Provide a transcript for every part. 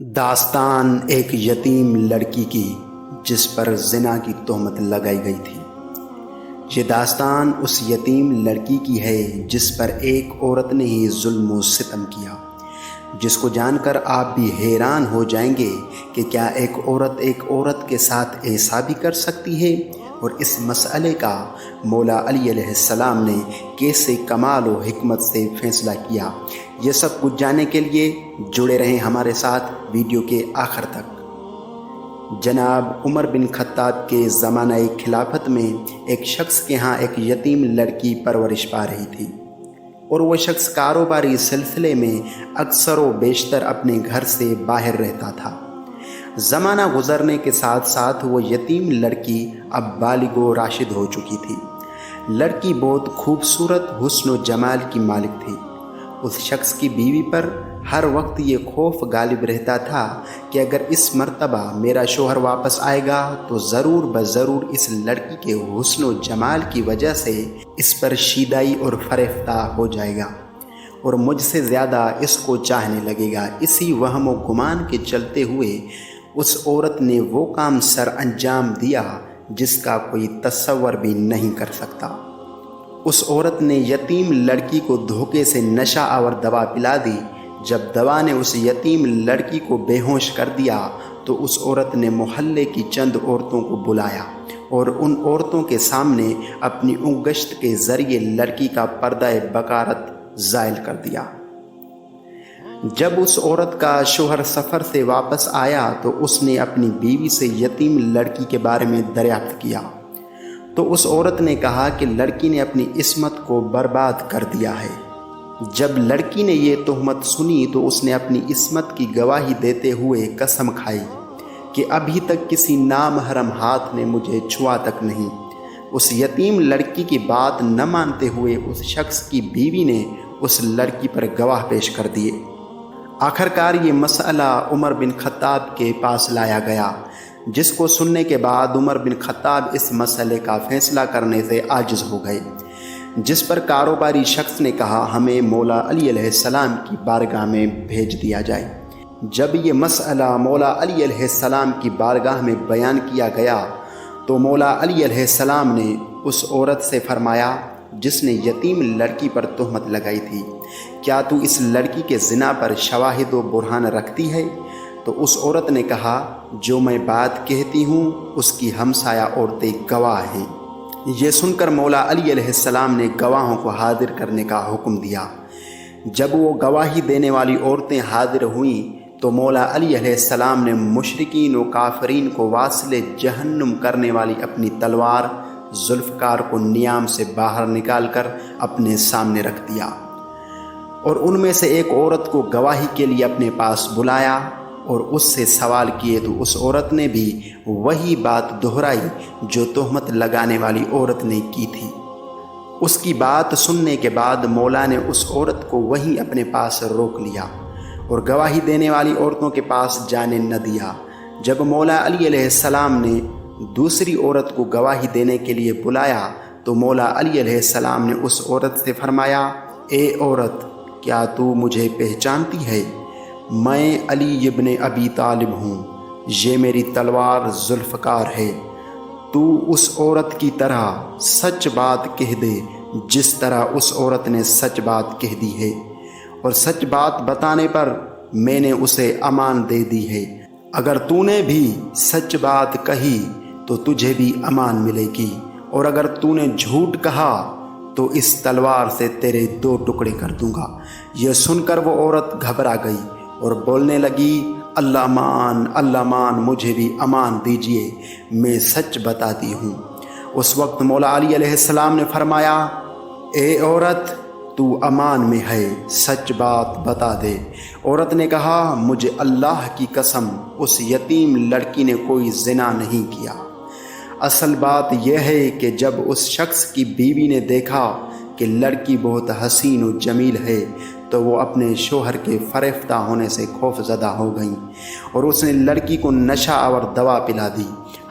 داستان ایک یتیم لڑکی کی جس پر زنا کی تہمت لگائی گئی تھی۔ یہ داستان اس یتیم لڑکی کی ہے جس پر ایک عورت نے ہی ظلم و ستم کیا، جس کو جان کر آپ بھی حیران ہو جائیں گے کہ کیا ایک عورت کے ساتھ ایسا بھی کر سکتی ہے، اور اس مسئلے کا مولا علی علیہ السلام نے کیسے کمال و حکمت سے فیصلہ کیا۔ یہ سب کچھ جاننے کے لیے جڑے رہیں ہمارے ساتھ ویڈیو کے آخر تک۔ جناب عمر بن خطاب کے زمانہ خلافت میں ایک شخص کے ہاں ایک یتیم لڑکی پرورش پا رہی تھی، اور وہ شخص کاروباری سلسلے میں اکثر و بیشتر اپنے گھر سے باہر رہتا تھا۔ زمانہ گزرنے کے ساتھ ساتھ وہ یتیم لڑکی اب بالغ و راشد ہو چکی تھی۔ لڑکی بہت خوبصورت حسن و جمال کی مالک تھی۔ اس شخص کی بیوی پر ہر وقت یہ خوف غالب رہتا تھا کہ اگر اس مرتبہ میرا شوہر واپس آئے گا تو ضرور بضرور اس لڑکی کے حسن و جمال کی وجہ سے اس پر شیدائی اور فریفتہ ہو جائے گا، اور مجھ سے زیادہ اس کو چاہنے لگے گا۔ اسی وہم و گمان کے چلتے ہوئے اس عورت نے وہ کام سر انجام دیا جس کا کوئی تصور بھی نہیں کر سکتا۔ اس عورت نے یتیم لڑکی کو دھوکے سے نشہ آور دوا پلا دی۔ جب دوا نے اس یتیم لڑکی کو بے ہوش کر دیا تو اس عورت نے محلے کی چند عورتوں کو بلایا اور ان عورتوں کے سامنے اپنی انگشت کے ذریعے لڑکی کا پردہ بکارت زائل کر دیا۔ جب اس عورت کا شوہر سفر سے واپس آیا تو اس نے اپنی بیوی سے یتیم لڑکی کے بارے میں دریافت کیا، تو اس عورت نے کہا کہ لڑکی نے اپنی عصمت کو برباد کر دیا ہے۔ جب لڑکی نے یہ تہمت سنی تو اس نے اپنی عصمت کی گواہی دیتے ہوئے قسم کھائی کہ ابھی تک کسی نامحرم ہاتھ نے مجھے چھوا تک نہیں۔ اس یتیم لڑکی کی بات نہ مانتے ہوئے اس شخص کی بیوی نے اس لڑکی پر گواہ پیش کر دیے۔ آخرکار یہ مسئلہ عمر بن خطاب کے پاس لایا گیا، جس کو سننے کے بعد عمر بن خطاب اس مسئلے کا فیصلہ کرنے سے عاجز ہو گئے، جس پر کاروباری شخص نے کہا ہمیں مولا علی علیہ السلام کی بارگاہ میں بھیج دیا جائے۔ جب یہ مسئلہ مولا علی علیہ السلام کی بارگاہ میں بیان کیا گیا تو مولا علی علیہ السلام نے اس عورت سے فرمایا جس نے یتیم لڑکی پر تہمت لگائی تھی، کیا تو اس لڑکی کے زنا پر شواہد و برہان رکھتی ہے؟ تو اس عورت نے کہا جو میں بات کہتی ہوں اس کی ہمسایہ عورتیں گواہ ہیں۔ یہ سن کر مولا علی علیہ السلام نے گواہوں کو حاضر کرنے کا حکم دیا۔ جب وہ گواہی دینے والی عورتیں حاضر ہوئیں تو مولا علی علیہ السلام نے مشرکین و کافرین کو واصل جہنم کرنے والی اپنی تلوار ذوالفقار کو نیام سے باہر نکال کر اپنے سامنے رکھ دیا، اور ان میں سے ایک عورت کو گواہی کے لیے اپنے پاس بلایا اور اس سے سوال کیے تو اس عورت نے بھی وہی بات دہرائی جو تہمت لگانے والی عورت نے کی تھی۔ اس کی بات سننے کے بعد مولا نے اس عورت کو وہیں اپنے پاس روک لیا اور گواہی دینے والی عورتوں کے پاس جانے نہ دیا۔ جب مولا علی علیہ السلام نے دوسری عورت کو گواہی دینے کے لیے بلایا تو مولا علی علیہ السلام نے اس عورت سے فرمایا اے عورت، کیا تو مجھے پہچانتی ہے؟ میں علی ابن ابی طالب ہوں، یہ میری تلوار ذوالفقار ہے۔ تو اس عورت کی طرح سچ بات کہہ دے جس طرح اس عورت نے سچ بات کہہ دی ہے، اور سچ بات بتانے پر میں نے اسے امان دے دی ہے۔ اگر تو نے بھی سچ بات کہی تو تجھے بھی امان ملے گی، اور اگر تو نے جھوٹ کہا تو اس تلوار سے تیرے 2 ٹکڑے کر دوں گا۔ یہ سن کر وہ عورت گھبرا گئی اور بولنے لگی اللہ مان مجھے بھی امان دیجئے، میں سچ بتاتی ہوں۔ اس وقت مولا علی علیہ السلام نے فرمایا اے عورت، تو امان میں ہے، سچ بات بتا دے۔ عورت نے کہا مجھے اللہ کی قسم اس یتیم لڑکی نے کوئی زنا نہیں کیا۔ اصل بات یہ ہے کہ جب اس شخص کی بیوی نے دیکھا کہ لڑکی بہت حسین و جمیل ہے تو وہ اپنے شوہر کے فریفتہ ہونے سے خوف زدہ ہو گئیں، اور اس نے لڑکی کو نشہ آور دوا پلا دی۔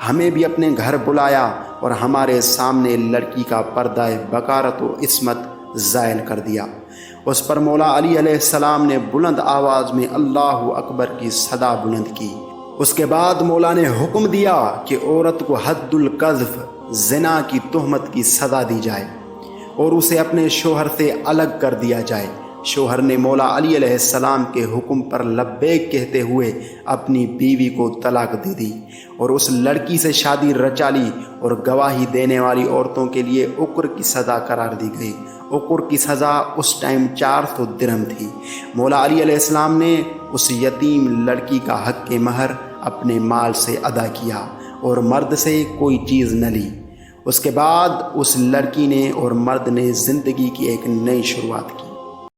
ہمیں بھی اپنے گھر بلایا اور ہمارے سامنے لڑکی کا پردہ بکارت و عصمت زائل کر دیا۔ اس پر مولا علی علیہ السلام نے بلند آواز میں اللہ اکبر کی صدا بلند کی۔ اس کے بعد مولا نے حکم دیا کہ عورت کو حد القذف زنا کی تہمت کی سزا دی جائے اور اسے اپنے شوہر سے الگ کر دیا جائے۔ شوہر نے مولا علی علیہ السلام کے حکم پر لبیک کہتے ہوئے اپنی بیوی کو طلاق دے دی اور اس لڑکی سے شادی رچا لی، اور گواہی دینے والی عورتوں کے لیے عقر کی سزا قرار دی گئی۔ عقر کی سزا اس ٹائم 400 درہم تھی۔ مولا علی علیہ السلام نے اس یتیم لڑکی کا حق مہر اپنے مال سے ادا کیا اور مرد سے کوئی چیز نہ لی۔ اس کے بعد اس لڑکی نے اور مرد نے زندگی کی ایک نئی شروعات کی۔